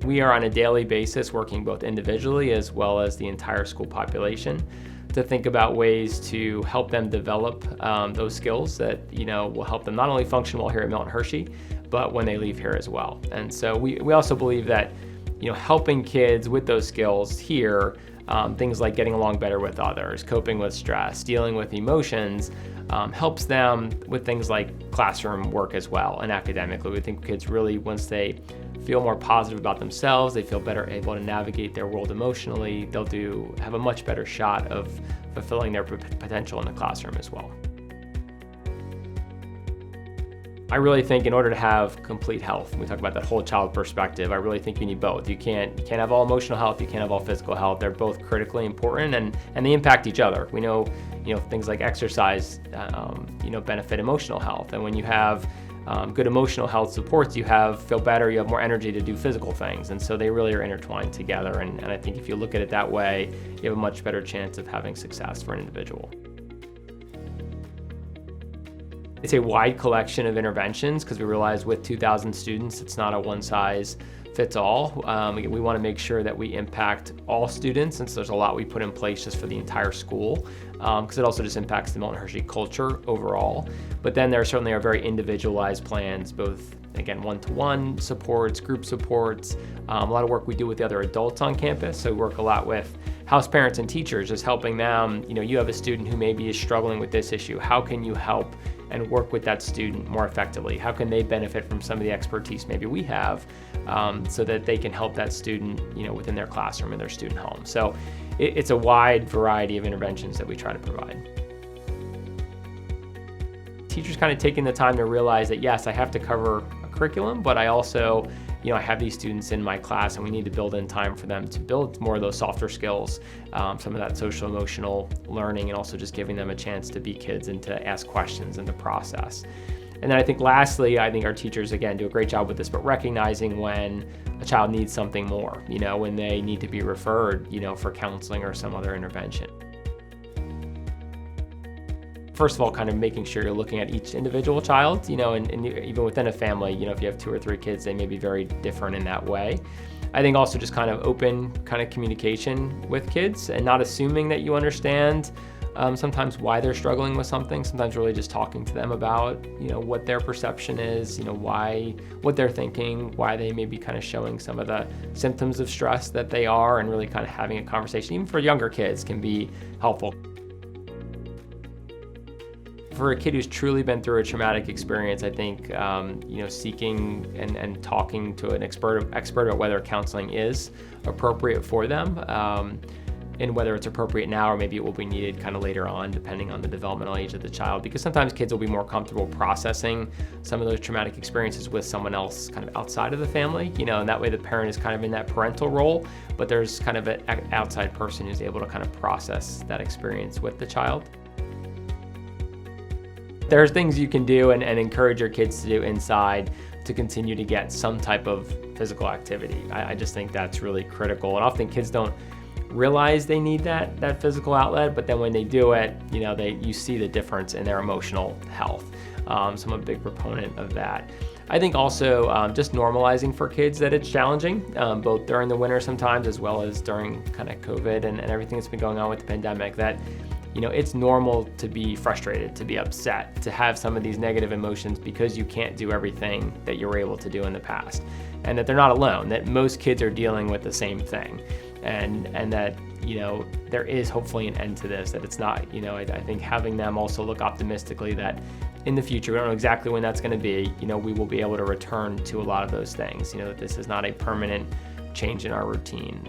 We are on a daily basis working both individually as well as the entire school population to think about ways to help them develop those skills that will help them not only function well here at Milton Hershey, but when they leave here as well. And so we also believe that helping kids with those skills here, things like getting along better with others, coping with stress, dealing with emotions, helps them with things like classroom work as well. And academically, we think kids really, once they feel more positive about themselves, they feel better able to navigate their world emotionally, they'll have a much better shot of fulfilling their potential in the classroom as well. I really think in order to have complete health, we talk about that whole child perspective, I really think you need both. You can't have all emotional health, you can't have all physical health. They're both critically important and they impact each other. We know, things like exercise, benefit emotional health. And when you have good emotional health supports, you feel better, you have more energy to do physical things. And so they really are intertwined together. And I think if you look at it that way, you have a much better chance of having success for an individual. It's a wide collection of interventions because we realize with 2,000 students, it's not a one-size-fits-all. We want to make sure that we impact all students, since there's a lot we put in place just for the entire school, because it also just impacts the Milton Hershey culture overall. But then there certainly are very individualized plans, both, again, one-to-one supports, group supports, a lot of work we do with the other adults on campus. So we work a lot with house parents and teachers, just helping them. You have a student who maybe is struggling with this issue. How can you help and work with that student more effectively? How can they benefit from some of the expertise maybe we have, so that they can help that student, within their classroom and their student home? So it's a wide variety of interventions that we try to provide. Teachers kind of taking the time to realize that, yes, I have to cover a curriculum, but I also, I have these students in my class and we need to build in time for them to build more of those softer skills, some of that social emotional learning, and also just giving them a chance to be kids and to ask questions and to process. And then I think lastly, I think our teachers, again, do a great job with this, but recognizing when a child needs something more, when they need to be referred, for counseling or some other intervention. First of all, kind of making sure you're looking at each individual child, and even within a family, if you have 2 or 3 kids, they may be very different in that way. I think also just kind of open kind of communication with kids and not assuming that you understand sometimes why they're struggling with something. Sometimes really just talking to them about, what their perception is, what they're thinking, why they may be kind of showing some of the symptoms of stress that they are, and really kind of having a conversation, even for younger kids, can be helpful. For a kid who's truly been through a traumatic experience, I think seeking and talking to an expert about whether counseling is appropriate for them, and whether it's appropriate now or maybe it will be needed kind of later on, depending on the developmental age of the child. Because sometimes kids will be more comfortable processing some of those traumatic experiences with someone else kind of outside of the family, and that way the parent is kind of in that parental role, but there's kind of an outside person who's able to kind of process that experience with the child. There's things you can do and encourage your kids to do inside to continue to get some type of physical activity. I just think that's really critical. And often kids don't realize they need that physical outlet, but then when they do it, you see the difference in their emotional health. So I'm a big proponent of that. I think also just normalizing for kids that it's challenging, both during the winter sometimes as well as during kind of COVID and everything that's been going on with the pandemic, that it's normal to be frustrated, to be upset, to have some of these negative emotions because you can't do everything that you were able to do in the past. And that they're not alone, that most kids are dealing with the same thing. And that, there is hopefully an end to this, that it's not, I think having them also look optimistically that in the future, we don't know exactly when that's going to be, we will be able to return to a lot of those things, that this is not a permanent change in our routine.